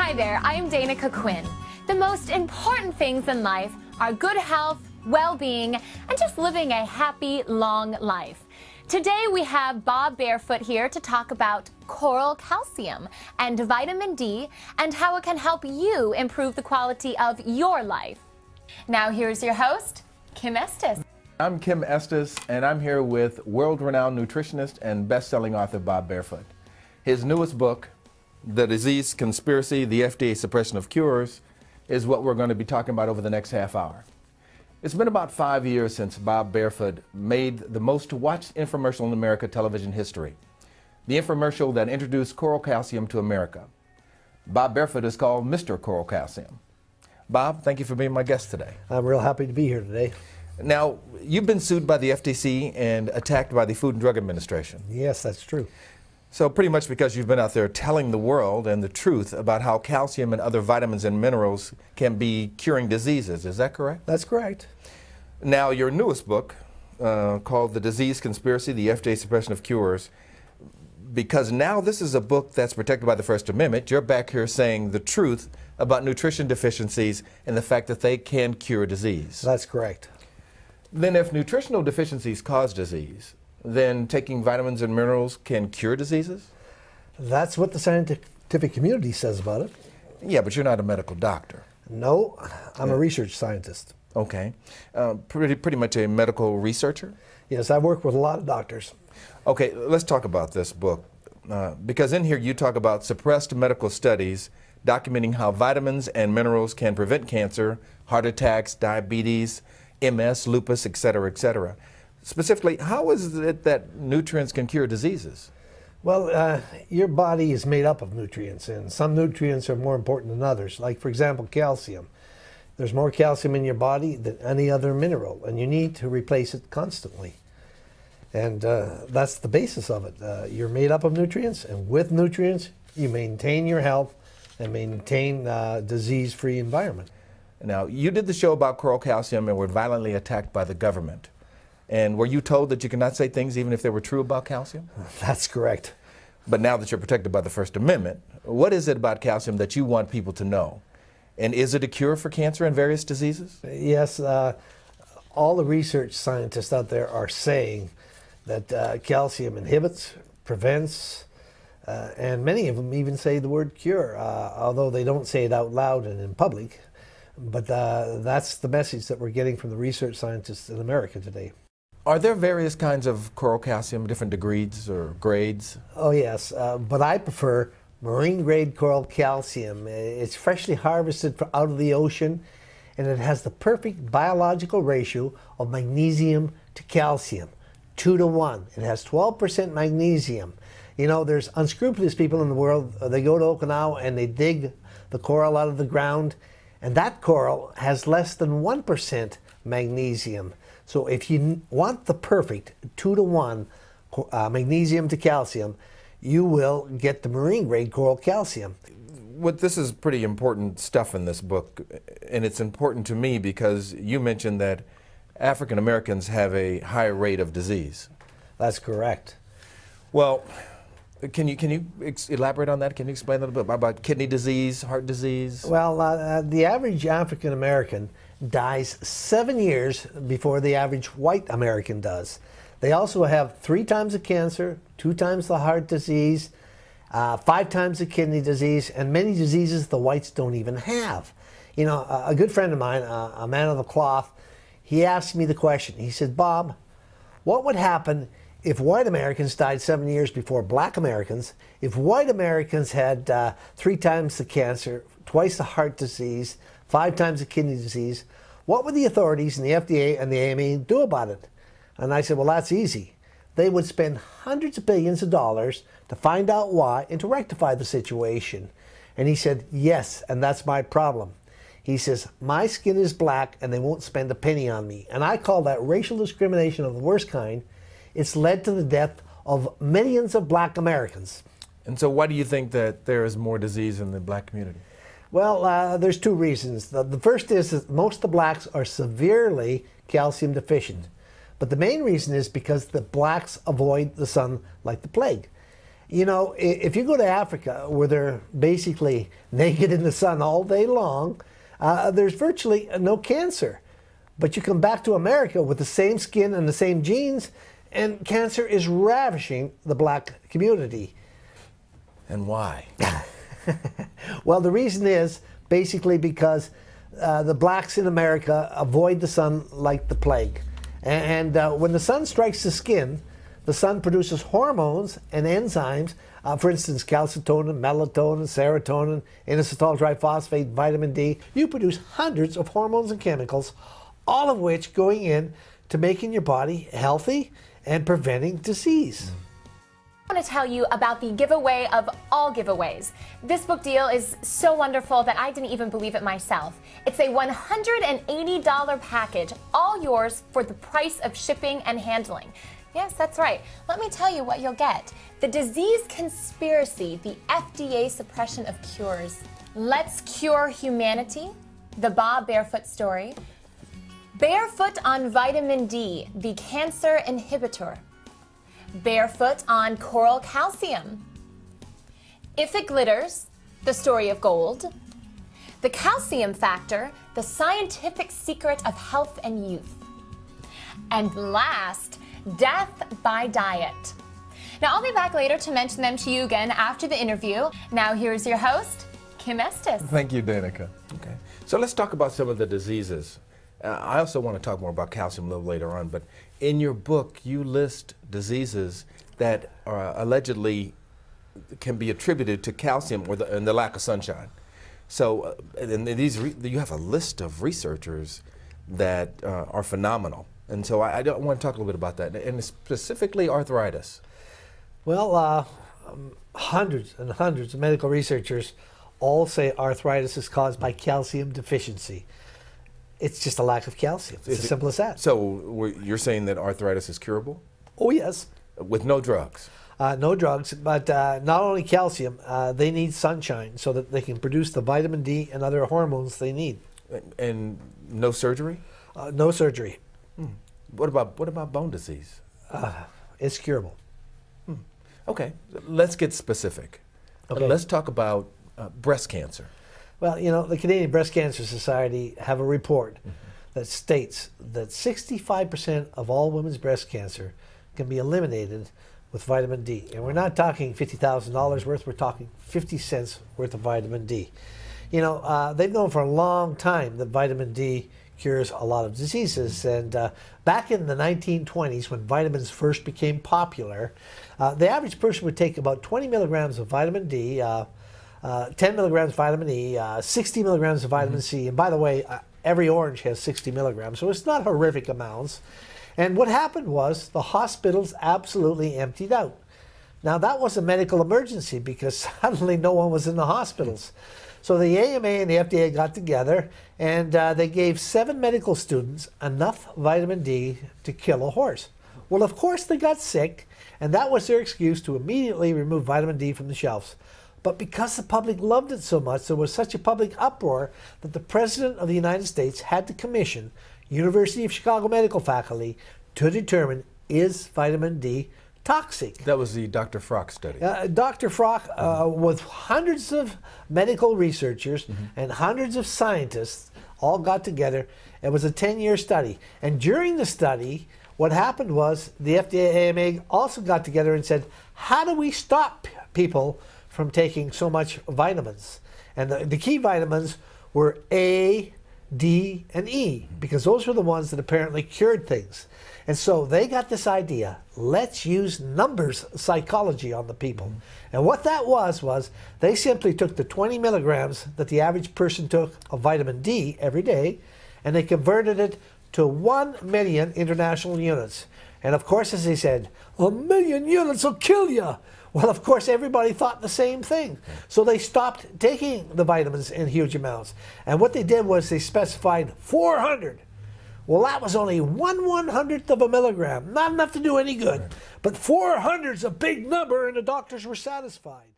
Hi there, I'm Danica Quinn. The most important things in life are good health, well-being, and just living a happy, long life. Today we have Bob Barefoot here to talk about coral calcium and vitamin D and how it can help you improve the quality of your life. Now here's your host, Kim Estes. I'm Kim Estes, and I'm here with world-renowned nutritionist and best-selling author Bob Barefoot. His newest book, The Disease Conspiracy, the FDA Suppression of Cures, is what we're going to be talking about over the next half hour. It's been about 5 years since Bob Barefoot made the most watched infomercial in American television history, the infomercial that introduced coral calcium to America. Bob Barefoot is called Mr. Coral Calcium. Bob, thank you for being my guest today. I'm real happy to be here today. Now, you've been sued by the FTC and attacked by the Food and Drug Administration. Yes, that's true. So pretty much because you've been out there telling the world and the truth about how calcium and other vitamins and minerals can be curing diseases. Is that correct? That's correct. Now, your newest book, called The Disease Conspiracy, the FDA Suppression of Cures, because now this is a book that's protected by the First Amendment, you're back here saying the truth about nutrition deficiencies and the fact that they can cure disease. That's correct. Then if nutritional deficiencies cause disease, then taking vitamins and minerals can cure diseases? That's what the scientific community says about it. Yeah, but you're not a medical doctor. No, I'm a research scientist. Okay. Pretty much a medical researcher? Yes, I work with a lot of doctors. Okay, let's talk about this book. Because in here you talk about suppressed medical studies documenting how vitamins and minerals can prevent cancer, heart attacks, diabetes, MS, lupus, etc., etc. Specifically, how is it that nutrients can cure diseases? Well, your body is made up of nutrients, and some nutrients are more important than others. Like, for example, calcium. There's more calcium in your body than any other mineral, and you need to replace it constantly. And that's the basis of it. You're made up of nutrients, and with nutrients, you maintain your health and maintain a disease-free environment. Now, you did the show about coral calcium and were violently attacked by the government. And were you told that you cannot say things even if they were true about calcium? That's correct. But now that you're protected by the First Amendment, what is it about calcium that you want people to know? And is it a cure for cancer and various diseases? Yes, all the research scientists out there are saying that calcium inhibits, prevents, and many of them even say the word cure, although they don't say it out loud and in public. But that's the message that we're getting from the research scientists in America today. Are there various kinds of coral calcium, different degrees or grades? Oh yes, but I prefer marine grade coral calcium. It's freshly harvested out of the ocean, and it has the perfect biological ratio of magnesium to calcium, 2 to 1. It has 12% magnesium. You know, there's unscrupulous people in the world. They go to Okinawa and they dig the coral out of the ground, and that coral has less than 1% magnesium. So if you want the perfect 2 to 1 magnesium to calcium, you will get the marine grade coral calcium. This is pretty important stuff in this book, and it's important to me because you mentioned that African Americans have a higher rate of disease. That's correct. Well, can you elaborate on that? Can you explain a little bit about kidney disease, heart disease? Well, the average African American dies 7 years before the average white American does. They also have 3 times the cancer, 2 times the heart disease, 5 times the kidney disease, and many diseases the whites don't even have. You know, a good friend of mine, a man of the cloth, he asked me the question. He said, Bob, what would happen if white Americans died 7 years before black Americans, if white Americans had 3 times the cancer, twice the heart disease, 5 times the kidney disease, what would the authorities and the FDA and the AMA do about it? And I said, well, that's easy. They would spend hundreds of billions of dollars to find out why and to rectify the situation. And he said, yes, and that's my problem. He says, my skin is black and they won't spend a penny on me. And I call that racial discrimination of the worst kind. It's led to the death of millions of black Americans. And so why do you think that there is more disease in the black community? Well, there's 2 reasons. The first is that most of the blacks are severely calcium deficient. But the main reason is because the blacks avoid the sun like the plague. You know, if you go to Africa, where they're basically naked in the sun all day long, there's virtually no cancer. But you come back to America with the same skin and the same genes, and cancer is ravishing the black community. And why? Well, the reason is basically because the blacks in America avoid the sun like the plague. And when the sun strikes the skin, the sun produces hormones and enzymes, for instance, calcitonin, melatonin, serotonin, inositol triphosphate, vitamin D. You produce hundreds of hormones and chemicals, all of which going in to making your body healthy and preventing disease. I want to tell you about the giveaway of all giveaways. This book deal is so wonderful that I didn't even believe it myself. It's a $180 package, all yours for the price of shipping and handling. Yes, that's right. Let me tell you what you'll get. The Disease Conspiracy, the FDA Suppression of Cures. Let's Cure Humanity, the Bob Barefoot story. Barefoot on Vitamin D, the Cancer Inhibitor. Barefoot on Coral Calcium. If It Glitters, the Story of Gold. The Calcium Factor, the Scientific Secret of Health and Youth. And last, Death by Diet. Now, I'll be back later to mention them to you again after the interview. Now, here's your host, Kim Estes. Thank you, Danica. Okay. So let's talk about some of the diseases. I also want to talk more about calcium a little later on, but in your book, you list diseases that are allegedly can be attributed to calcium or and the lack of sunshine. So you have a list of researchers that are phenomenal. And so I want to talk a little bit about that, and specifically arthritis. Well, hundreds and hundreds of medical researchers all say arthritis is caused by calcium deficiency. It's just a lack of calcium. It's as simple as that. So you're saying that arthritis is curable? Oh, yes. With no drugs? No drugs, but not only calcium, they need sunshine so that they can produce the vitamin D and other hormones they need. And no surgery? No surgery. What about bone disease? It's curable. Okay, let's get specific. Okay. Let's talk about breast cancer. Well, you know, the Canadian Breast Cancer Society have a report that states that 65% of all women's breast cancer can be eliminated with vitamin D. And we're not talking $50,000 worth, we're talking 50 cents worth of vitamin D. You know, they've known for a long time that vitamin D cures a lot of diseases. And back in the 1920s, when vitamins first became popular, the average person would take about 20 milligrams of vitamin D, 10 milligrams of vitamin E, 60 milligrams of vitamin C. And by the way, every orange has 60 milligrams, so it's not horrific amounts. And what happened was the hospitals absolutely emptied out. Now, that was a medical emergency because suddenly no one was in the hospitals. So the AMA and the FDA got together and they gave 7 medical students enough vitamin D to kill a horse. Well, of course they got sick, and that was their excuse to immediately remove vitamin D from the shelves. But because the public loved it so much, there was such a public uproar that the President of the United States had to commission University of Chicago medical faculty to determine, is vitamin D toxic? That was the Dr. Frock study. Dr. Frock, with hundreds of medical researchers and hundreds of scientists, all got together. It was a 10-year study. And during the study, what happened was the FDA AMA also got together and said, how do we stop people from taking so much vitamins? And the key vitamins were A, D, and E, because those were the ones that apparently cured things. And so they got this idea, let's use numbers psychology on the people. And what that was they simply took the 20 milligrams that the average person took of vitamin D every day, and they converted it to 1 million international units. And of course, as they said, 1 million units will kill you. Well, of course, everybody thought the same thing. So they stopped taking the vitamins in huge amounts. And what they did was they specified 400. Well, that was only 1/100th of a milligram. Not enough to do any good. But 400's a big number, and the doctors were satisfied.